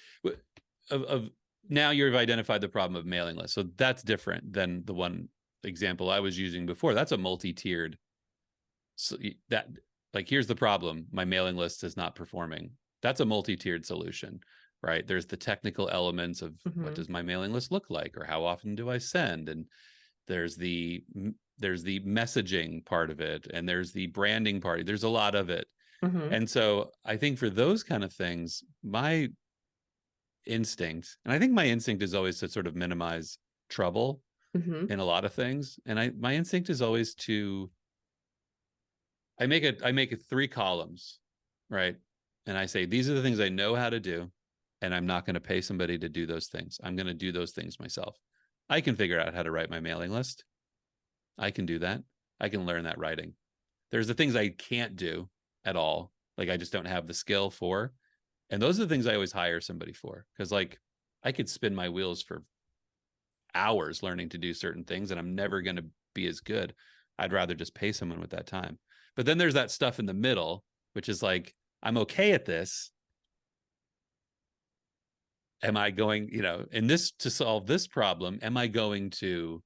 of now you've identified the problem of mailing lists. So that's different than the one example I was using before. That's a multi-tiered. So that, like, here's the problem: my mailing list is not performing. That's a multi-tiered solution, right? There's the technical elements of what does my mailing list look like, or how often do I send, and there's the messaging part of it, and there's the branding part. There's a lot of it. And so I think for those kind of things, my instinct, and I think my instinct is always to sort of minimize trouble in a lot of things. And my instinct is always to, I make it 3 columns, right? And I say, these are the things I know how to do, and I'm not going to pay somebody to do those things. I'm going to do those things myself. I can figure out how to write my mailing list. I can do that. I can learn that writing. There's the things I can't do at all. Like, I just don't have the skill for. And those are the things I always hire somebody for, because like I could spin my wheels for hours learning to do certain things and I'm never going to be as good. I'd rather just pay someone with that time. But then there's that stuff in the middle, which is like, I'm okay at this. Am I going, in this, to solve this problem, am I going to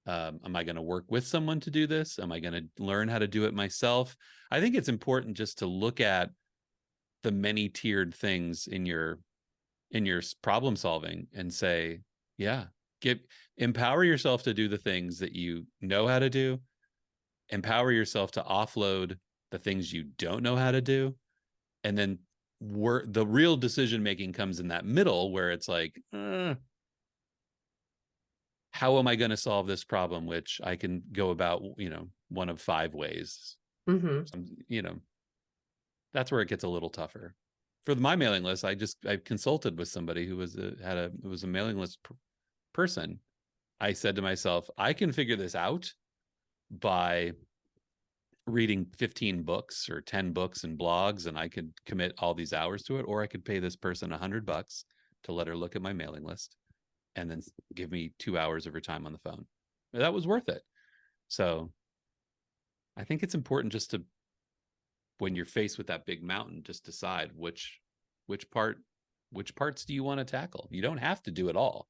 work with someone to do this? Am I going to learn how to do it myself? I think it's important just to look at the many tiered things in your problem solving and say, yeah, empower yourself to do the things that you know how to do, empower yourself to offload the things you don't know how to do, and then the real decision making comes in that middle where it's like, how am I going to solve this problem, which I can go about, one of 5 ways. That's where it gets a little tougher. For my mailing list, I consulted with somebody who was a mailing list person. I said to myself, I can figure this out by reading 15 books or 10 books and blogs, and I could commit all these hours to it, or I could pay this person $100 to let her look at my mailing list and then give me 2 hours of her time on the phone. That was worth it. So I think it's important just to, when you're faced with that big mountain, just decide which parts do you want to tackle. You don't have to do it all.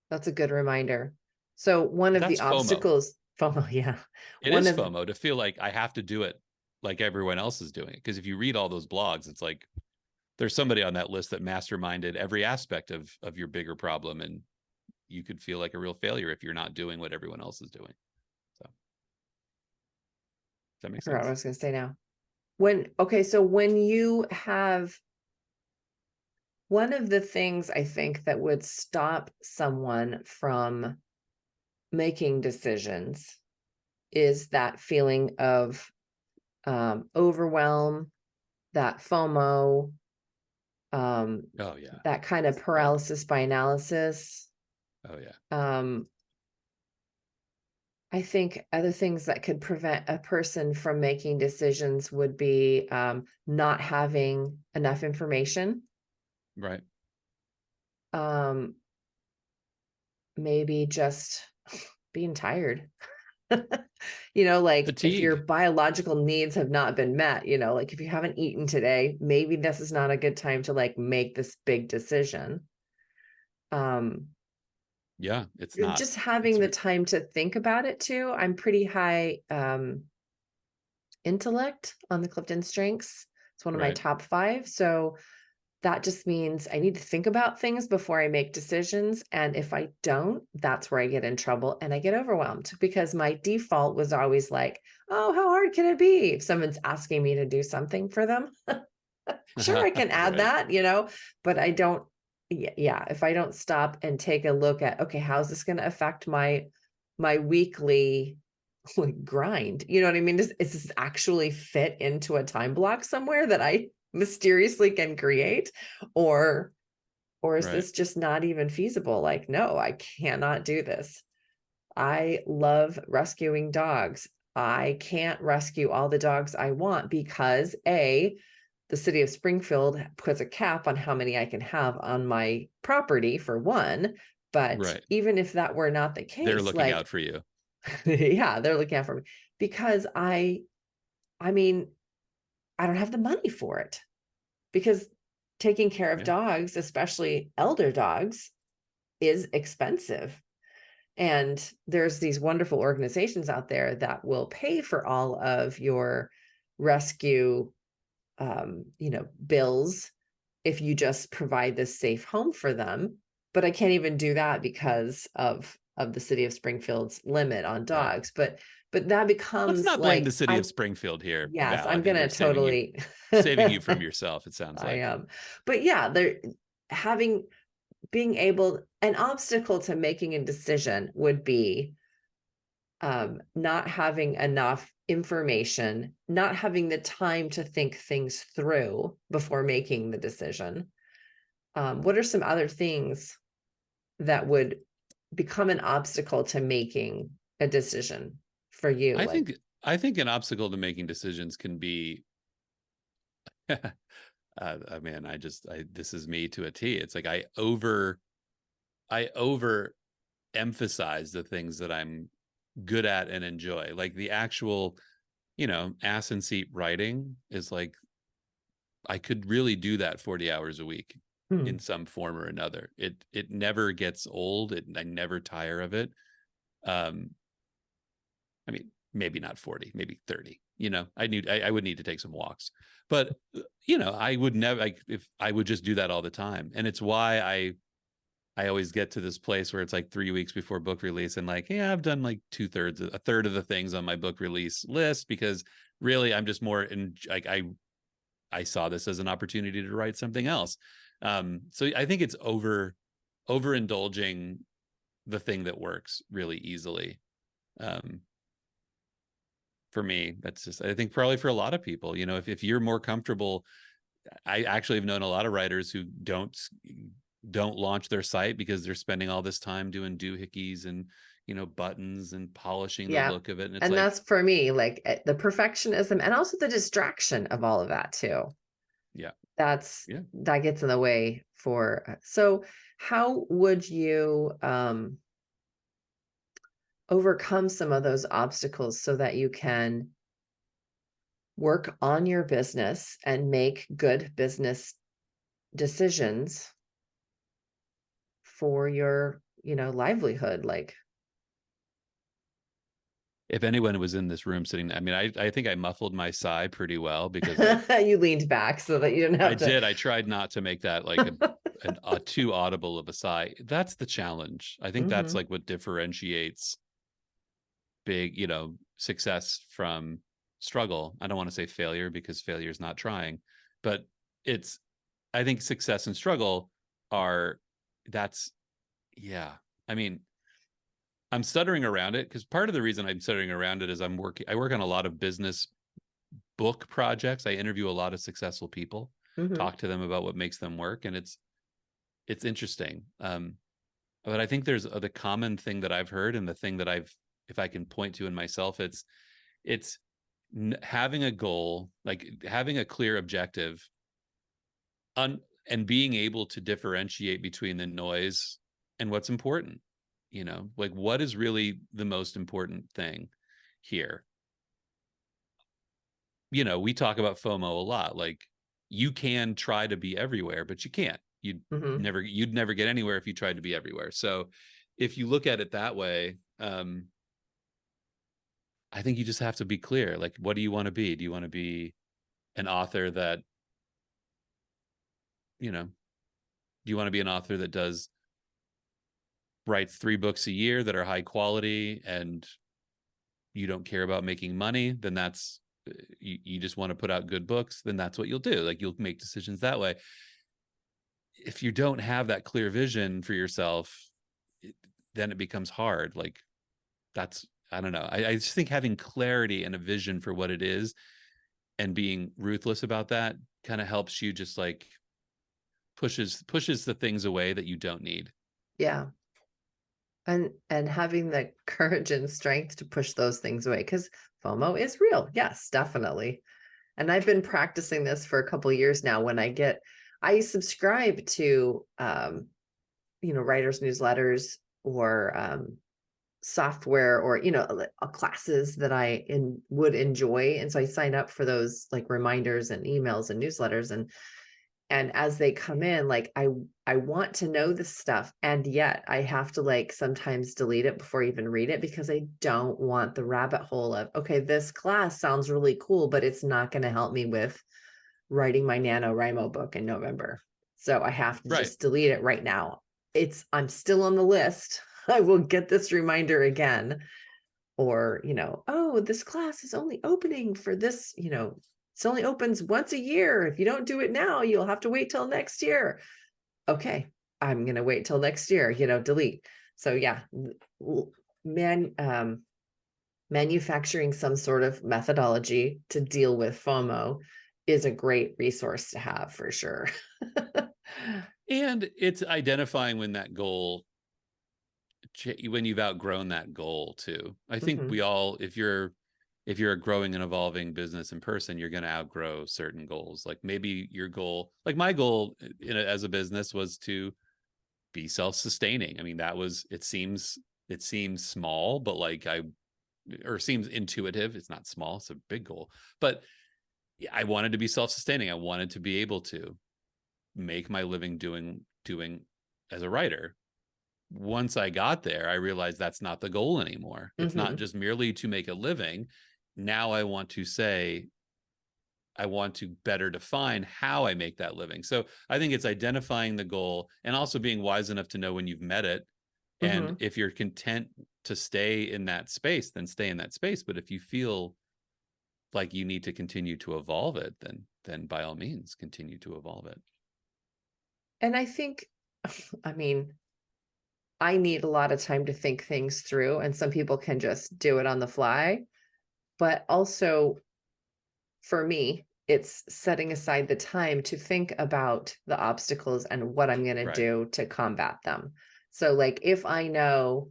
That's a good reminder. So one of the obstacles, FOMO, yeah.
It is FOMO to feel like I have to do it like everyone else is doing it. Because if you read all those blogs, it's like there's somebody on that list that masterminded every aspect of your bigger problem, and you could feel like a real failure if you're not doing what everyone else is doing. So does that make sense?
I forgot what I was going to say now. So when you have, one of the things I think that would stop someone from making decisions is that feeling of overwhelm, that FOMO, that kind of paralysis by analysis. I think other things that could prevent a person from making decisions would be not having enough information.
Right.
Maybe just being tired. Like fatigue. If your biological needs have not been met, like if you haven't eaten today, maybe this is not a good time to like make this big decision.
It's not.
Just having the time to think about it too. I'm pretty high intellect on the Clifton Strengths. It's one of my top 5. So that just means I need to think about things before I make decisions. And if I don't, that's where I get in trouble and I get overwhelmed, because my default was always like, oh, how hard can it be? If someone's asking me to do something for them, sure, I can add that, but I don't. Yeah. If I don't stop and take a look at, okay, how's this going to affect my weekly grind? You know what I mean? Is this actually fit into a time block somewhere that I mysteriously can create, or is this just not even feasible? Like, no, I cannot do this. I love rescuing dogs. I can't rescue all the dogs I want because the city of Springfield puts a cap on how many I can have on my property, for one. But even if that were not the case,
they're looking out for you.
Yeah, they're looking out for me, because I mean, I don't have the money for it, because taking care of dogs, especially elder dogs, is expensive. And there's these wonderful organizations out there that will pay for all of your rescue, bills if you just provide this safe home for them. But I can't even do that because of the city of Springfield's limit on dogs. But that becomes,
let's not blame the city of Springfield here.
Yes,
Val.
I'm going to totally
saving you from yourself. It sounds like
I am. But yeah, being able, an obstacle to making a decision would be not having enough information, not having the time to think things through before making the decision. What are some other things that would become an obstacle to making a decision for you?
I think an obstacle to making decisions can be Man, this is me to a T. It's like I over emphasize the things that I'm good at and enjoy. Like the actual, ass and seat writing is like, I could really do that 40 hours a week in some form or another. It never gets old. I never tire of it. I mean, maybe not 40, maybe 30. I would need to take some walks, but I would never, if I would just do that all the time. And it's why I always get to this place where it's like 3 weeks before book release and like, yeah, I've done like a third of the things on my book release list, because really I'm just more in like, I saw this as an opportunity to write something else. So I think it's overindulging the thing that works really easily. For me, that's just, I think probably for a lot of people, if you're more comfortable, I actually have known a lot of writers who don't launch their site because they're spending all this time doing doohickeys and, buttons and polishing the look of it. And it's
like, that's for me, like the perfectionism and also the distraction of all of that too.
Yeah.
That gets in the way so how would you, overcome some of those obstacles so that you can work on your business and make good business decisions for your, livelihood? Like,
if anyone was in this room sitting, I mean, I think I muffled my sigh pretty well because
you leaned back so that you didn't have to.
I tried not to make that like a too audible of a sigh. That's the challenge. I think that's like what differentiates big, success from struggle. I don't want to say failure because failure is not trying, but I think success and struggle I mean, I'm stuttering around it because part of the reason I'm stuttering around it is I work on a lot of business book projects. I interview a lot of successful people, talk to them about what makes them work. And it's interesting. But I think there's the common thing that I've heard, and the thing that if I can point to in myself, it's having a goal, like having a clear objective and being able to differentiate between the noise and what's important. Like what is really the most important thing here? We talk about FOMO a lot. Like you can try to be everywhere, but you can't. You'd never get anywhere if you tried to be everywhere. So if you look at it that way, I think you just have to be clear. Like, what do you want to be? Do you want to be an author that, do you want to be an author that writes 3 books a year that are high quality and you don't care about making money? Then that's, you just want to put out good books, then that's what you'll do. Like you'll make decisions that way. If you don't have that clear vision for yourself, then it becomes hard. Like I don't know. I just think having clarity and a vision for what it is and being ruthless about that kind of helps you just like pushes the things away that you don't need.
Yeah. And having the courage and strength to push those things away, because FOMO is real. Yes, definitely. And I've been practicing this for a couple of years now. When I subscribe to, writers' newsletters or software or, classes that I would enjoy. And so I sign up for those like reminders and emails and newsletters. And as they come in, like I want to know this stuff. And yet I have to like sometimes delete it before I even read it, because I don't want the rabbit hole of, okay, this class sounds really cool, but it's not going to help me with writing my Nanowrimo book in November. So I have to just delete it right now. I'm still on the list. I will get this reminder again. Or, oh, this class is only opening for this, it only opens once a year. If you don't do it now, you'll have to wait till next year. Okay, I'm going to wait till next year, delete. So yeah, manufacturing some sort of methodology to deal with FOMO is a great resource to have for sure.
And it's identifying when you've outgrown that goal too. I think we all, if you're if you're a growing and evolving business in person, you're going to outgrow certain goals. Like maybe your goal, like my goal as a business was to be self-sustaining. I mean, it seems small, but or seems intuitive. It's not small, it's a big goal. But I wanted to be self-sustaining. I wanted to be able to make my living doing as a writer. Once I got there, I realized that's not the goal anymore. It's not just merely to make a living. Now I want to better define how I make that living. So I think it's identifying the goal and also being wise enough to know when you've met it. And if you're content to stay in that space, then stay in that space. But if you feel like you need to continue to evolve it, then by all means, continue to evolve it.
And I think, I mean, I need a lot of time to think things through, and some people can just do it on the fly. But also, for me, it's setting aside the time to think about the obstacles and what I'm going to do to combat them. So like, if I know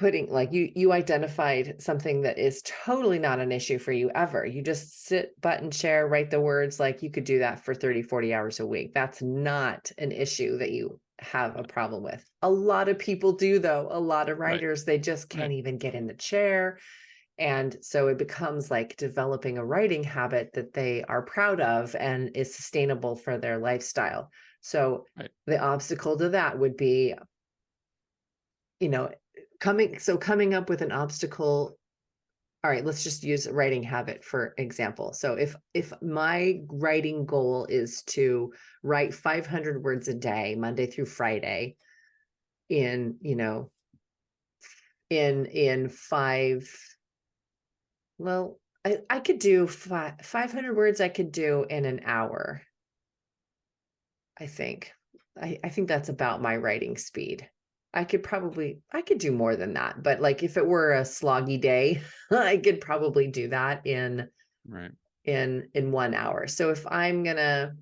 you identified something that is totally not an issue for you ever. You just sit, button, share, write the words, like you could do that for 30, 40 hours a week. That's not an issue that you have a problem with. A lot of people do, though. A lot of writers, they just can't even get in the chair. And so it becomes like developing a writing habit that they are proud of and is sustainable for their lifestyle. So the obstacle to that would be, coming up with an obstacle. All right, let's just use a writing habit for example. So if my writing goal is to write 500 words a day, Monday through Friday, in five, well, I could do 500 words. I could do in an hour. I think that's about my writing speed. I could do more than that, but like if it were a sloggy day, I could probably do that in 1 hour. So if I'm going to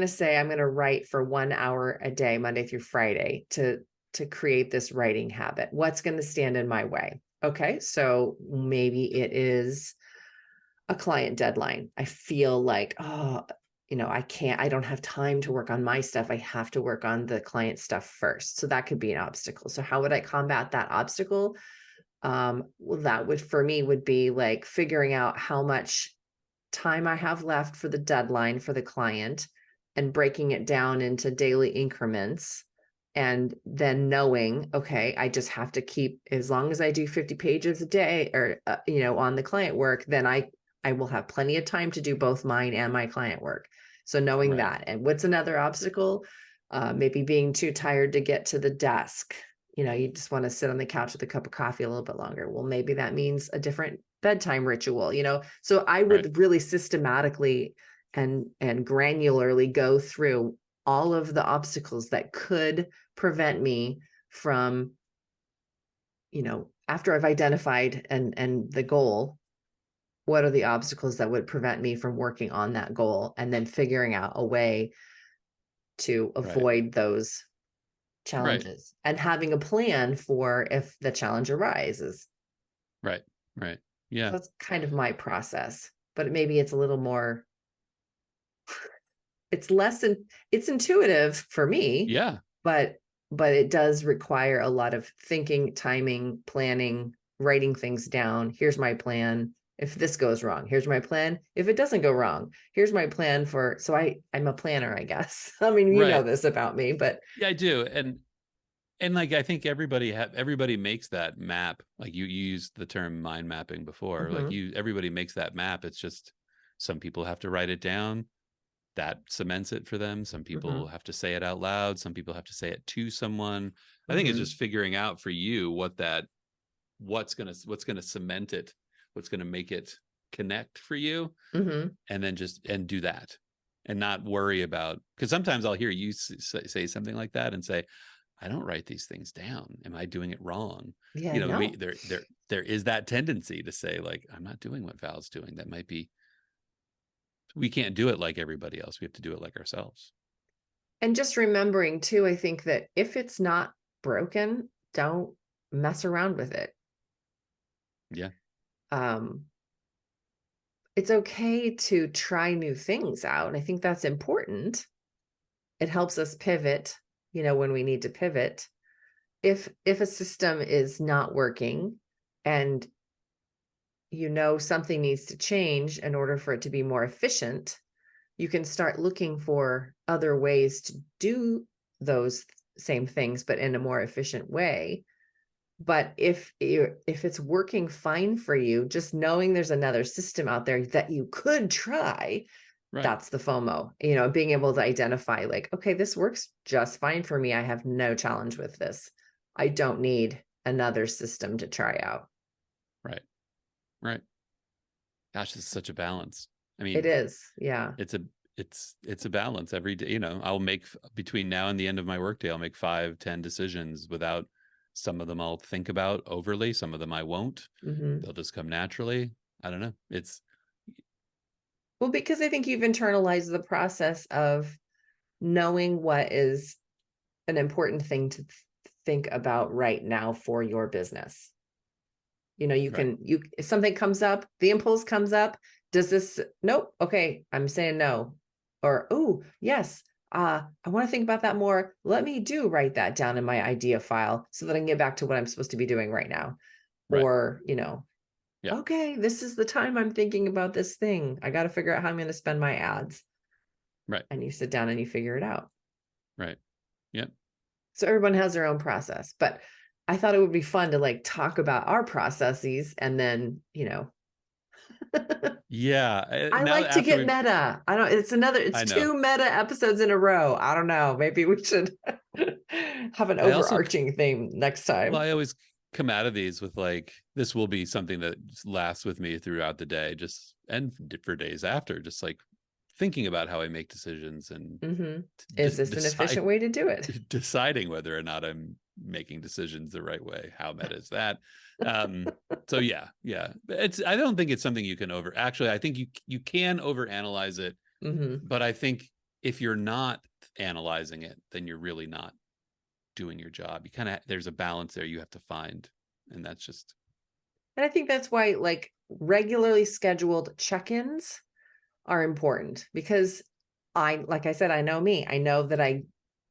say I'm going to write for 1 hour a day, Monday through Friday, to create this writing habit, what's going to stand in my way? Okay. So maybe it is a client deadline. I feel like, I don't have time to work on my stuff. I have to work on the client stuff first. So that could be an obstacle. So how would I combat that obstacle? Well, that would be like figuring out how much time I have left for the deadline for the client and breaking it down into daily increments. And then knowing, okay, I just have to keep, as long as I do 50 pages a day or, on the client work, then I will have plenty of time to do both mine and my client work. So knowing that. And what's another obstacle? Maybe being too tired to get to the desk. You just want to sit on the couch with a cup of coffee a little bit longer. Well, maybe that means a different bedtime ritual, So I would really systematically and granularly go through all of the obstacles that could prevent me from, after I've identified and the goal, what are the obstacles that would prevent me from working on that goal, and then figuring out a way to avoid those challenges and having a plan for if the challenge arises.
Right. Yeah.
So that's kind of my process, but maybe it's a little more, it's intuitive for me.
Yeah.
But it does require a lot of thinking, timing, planning, writing things down. Here's my plan. If this goes wrong, here's my plan. If it doesn't go wrong, here's my plan for, so I'm a planner, I guess. I mean, you know this about me, but
yeah, I do. And like, I think everybody makes that map. Like you used the term mind mapping before, everybody makes that map. It's just, some people have to write it down. That cements it for them. Some people have to say it out loud. Some people have to say it to someone. I think it's just figuring out for you what's going to cement it, what's going to make it connect for you. And then and do that and not worry about, because sometimes I'll hear you say something like that and say, I don't write these things down. Am I doing it wrong?
Yeah, no.
There is that tendency to say, like, I'm not doing what Val's doing. That might be, we can't do it like everybody else. We have to do it like ourselves.
And just remembering too, I think that if it's not broken, don't mess around with it.
Yeah.
it's okay to try new things out. I think that's important. It helps us pivot, when we need to pivot. If a system is not working and something needs to change in order for it to be more efficient, you can start looking for other ways to do those same things, but in a more efficient way. But if it's working fine for you, just knowing there's another system out there that you could try, that's the FOMO, being able to identify like, okay, this works just fine for me. I have no challenge with this. I don't need another system to try out.
Right. Gosh, it's such a balance. I mean,
it is. Yeah.
It's a balance every day. I'll make between now and the end of my workday, I'll make 5-10 decisions without, some of them I'll think about overly. Some of them I won't. They'll just come naturally. I don't know.
Well, because I think you've internalized the process of knowing what is an important thing to think about right now for your business. If something comes up, the impulse comes up. Does this, nope. Okay. I'm saying no. Or, oh, yes. I want to think about that more. Let me write that down in my idea file so that I can get back to what I'm supposed to be doing right now. Or, okay, this is the time I'm thinking about this thing. I got to figure out how I'm going to spend my ads.
Right.
And you sit down and you figure it out.
Right. Yep.
So everyone has their own process, but I thought it would be fun to like talk about our processes and then,
Yeah.
I like to get meta. It's 2 meta episodes in a row. I don't know. Maybe we should have an overarching theme next time.
Well, I always come out of these with like, this will be something that lasts with me throughout the day, and for days after, just like thinking about how I make decisions and
is this an efficient way to do it?
Deciding whether or not I'm making decisions the right way. How meta is that? So yeah. I don't think it's something you can actually, I think you can overanalyze it, but I think if you're not analyzing it, then you're really not doing your job. There's a balance there you have to find. And that's just.
And I think that's why like regularly scheduled check-ins are important, because like I said, I know me. I know that I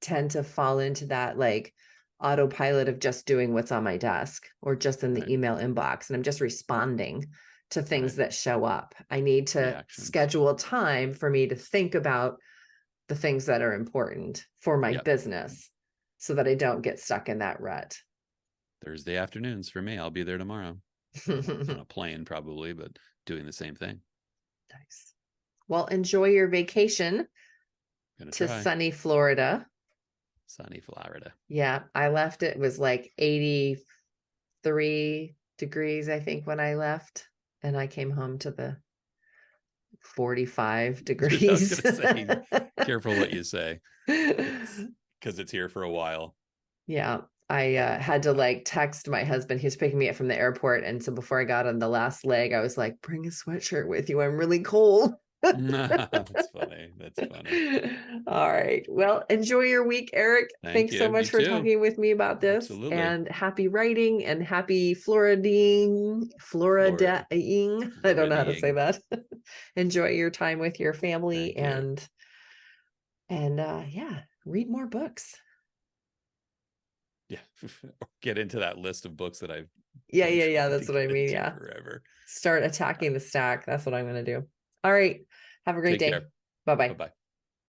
tend to fall into that like autopilot of just doing what's on my desk or just in the email inbox. And I'm just responding to things that show up. I need to schedule time for me to think about the things that are important for my business so that I don't get stuck in that rut.
Thursday afternoons for me. I'll be there tomorrow. On a plane probably, but doing the same thing.
Nice. Well, enjoy your vacation to sunny Florida.
Sunny Florida.
Yeah, I left. It was like 83 degrees, I think, when I left, and I came home to the 45 degrees. I was
gonna say, careful what you say, because it's here for a while.
Yeah, I had to like text my husband. He was picking me up from the airport, and so before I got on the last leg, I was like, "Bring a sweatshirt with you. I'm really cold."
That's funny.
All right. Well, enjoy your week, Eric. Thanks so much for talking with me about this. Absolutely. And happy writing and happy Floriding. I don't know how to say that. Enjoy your time with your family and read more books.
Yeah. Get into that list of books that I've.
Yeah. That's what I mean. Yeah.
Forever.
Start attacking the stack. That's what I'm going to do. All right. Have a great day. Bye-bye.
Bye-bye.